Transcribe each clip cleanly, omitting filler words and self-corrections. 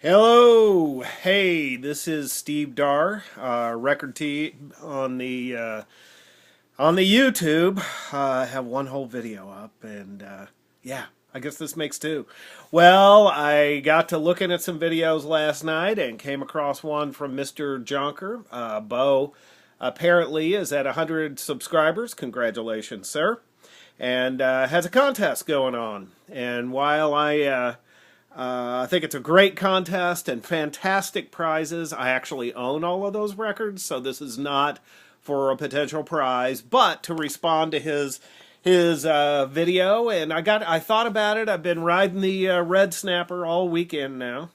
Hello, hey, this is Steve Darr, Record T on the YouTube. I have one whole video up, and yeah, I guess this makes two. Well, I got to looking at some videos last night and came across one from Mr. Jonker. Bo apparently is at 100 subscribers. Congratulations, sir. And has a contest going on. And while I think it's a great contest and fantastic prizes. I actually own all of those records, so this is not for a potential prize, but to respond to his video. And I thought about it. I've been riding the red snapper all weekend now.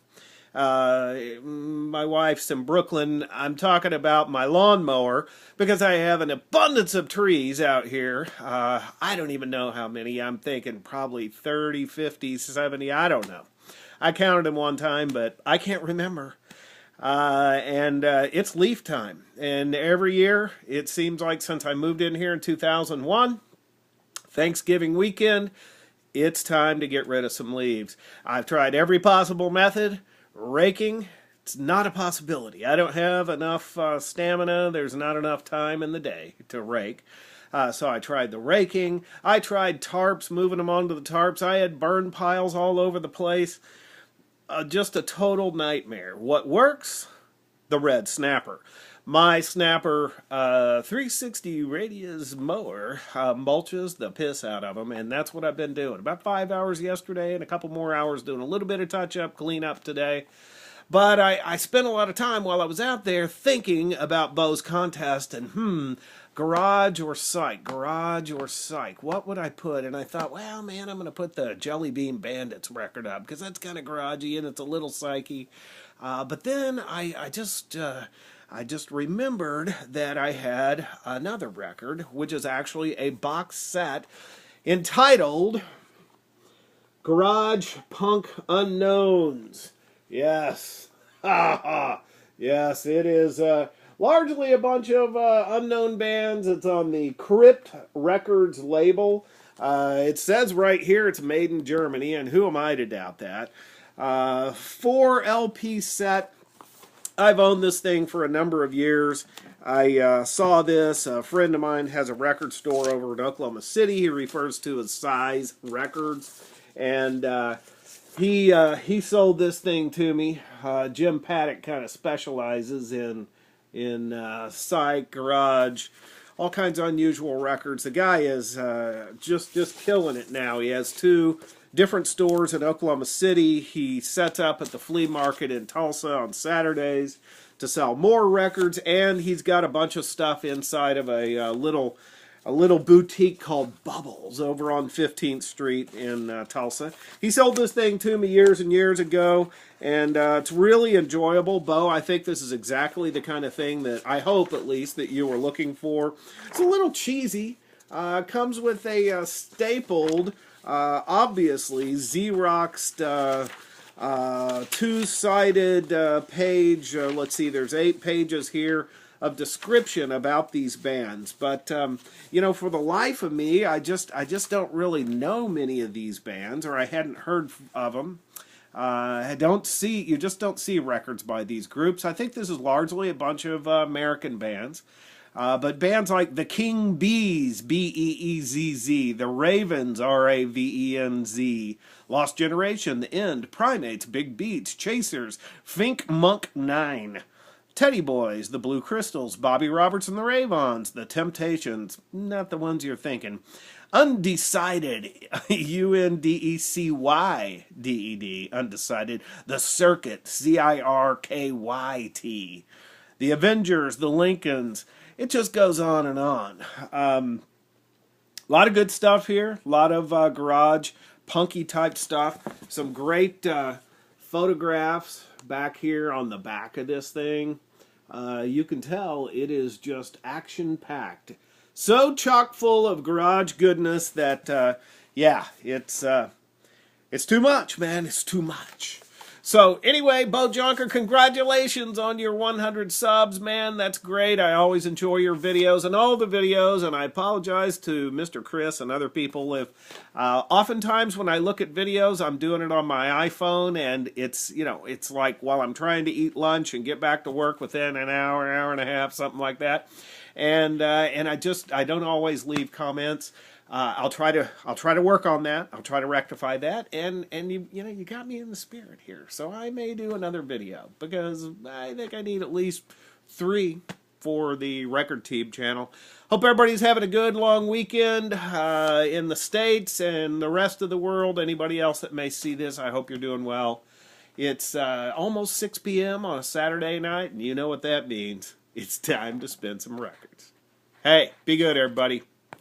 My wife's in Brooklyn. I'm talking about my lawnmower because I have an abundance of trees out here. I don't even know how many. I'm thinking probably 30, 50, 70. I don't know. I counted them one time, but I can't remember. And it's leaf time. And every year, it seems like since I moved in here in 2001, Thanksgiving weekend, it's time to get rid of some leaves. I've tried every possible method. Raking, it's not a possibility. I don't have enough stamina. There's not enough time in the day to rake. So I tried the raking. I tried tarps, moving them onto the tarps. I had burn piles all over the place. Just a total nightmare. What works? The red snapper. My snapper 360 radius mower mulches the piss out of them, and that's what I've been doing. About 5 hours yesterday and a couple more hours doing a little bit of touch-up, clean-up today. But I spent a lot of time while I was out there thinking about Bo's contest and, garage or psych, garage or psych. What would I put? And I thought, well, man, I'm going to put the Jelly Bean Bandits record up because that's kind of garagey and it's a little psychy. But then I just remembered that I had another record, which is actually a box set entitled Garage Punk Unknowns. Yes. Yes, it is largely a bunch of unknown bands. It's on the Crypt Records label. It says right here it's made in Germany, and who am I to doubt that? 4 LP set. I've owned this thing for a number of years. I saw this. A friend of mine has a record store over in Oklahoma City. He refers to as Size Records. And he sold this thing to me. Jim Paddock kind of specializes in psych, garage, all kinds of unusual records. The guy is just killing it now. He has 2 different stores in Oklahoma City. He sets up at the flea market in Tulsa on Saturdays to sell more records, and he's got a bunch of stuff inside of a little boutique called Bubbles over on 15th Street in Tulsa. He sold this thing to me years and years ago, and it's really enjoyable. Bo, I think this is exactly the kind of thing that I hope, at least, that you were looking for. It's a little cheesy. Comes with a stapled, obviously, Xeroxed 2-sided page. Let's see, there's 8 pages here of description about these bands, but for the life of me, I just don't really know many of these bands, or I hadn't heard of them. You just don't see records by these groups. I think this is largely a bunch of American bands, but bands like the King Bees, Beeezz, the Ravens, Ravenz, Lost Generation, The End, Primates, Big Beats, Chasers, Fink Monk 9. Teddy Boys, the Blue Crystals, Bobby Roberts and the Ravens, the Temptations, not the ones you're thinking. Undecided, Undecydeed, Undecided, The Circuit, Cirkyt, the Avengers, the Lincolns. It just goes on and on. A lot of good stuff here, a lot of garage, punky type stuff, some great photographs back here on the back of this thing. You can tell it is just action-packed. So chock full of garage goodness that, it's too much, man. It's too much. So anyway, Bo Jonker, congratulations on your 100 subs, man. That's great. I always enjoy your videos and all the videos, and I apologize to Mr. Chris and other people if oftentimes when I look at videos, I'm doing it on my iPhone, and it's, you know, it's like while I'm trying to eat lunch and get back to work within an hour and a half, something like that. And I don't always leave comments. I'll try to work on that. I'll try to rectify that. And you got me in the spirit here. So I may do another video because I think I need at least 3 for the Record Team channel. Hope everybody's having a good long weekend in the States and the rest of the world. Anybody else that may see this, I hope you're doing well. It's almost 6 p.m. on a Saturday night, and you know what that means. It's time to spin some records. Hey, be good, everybody.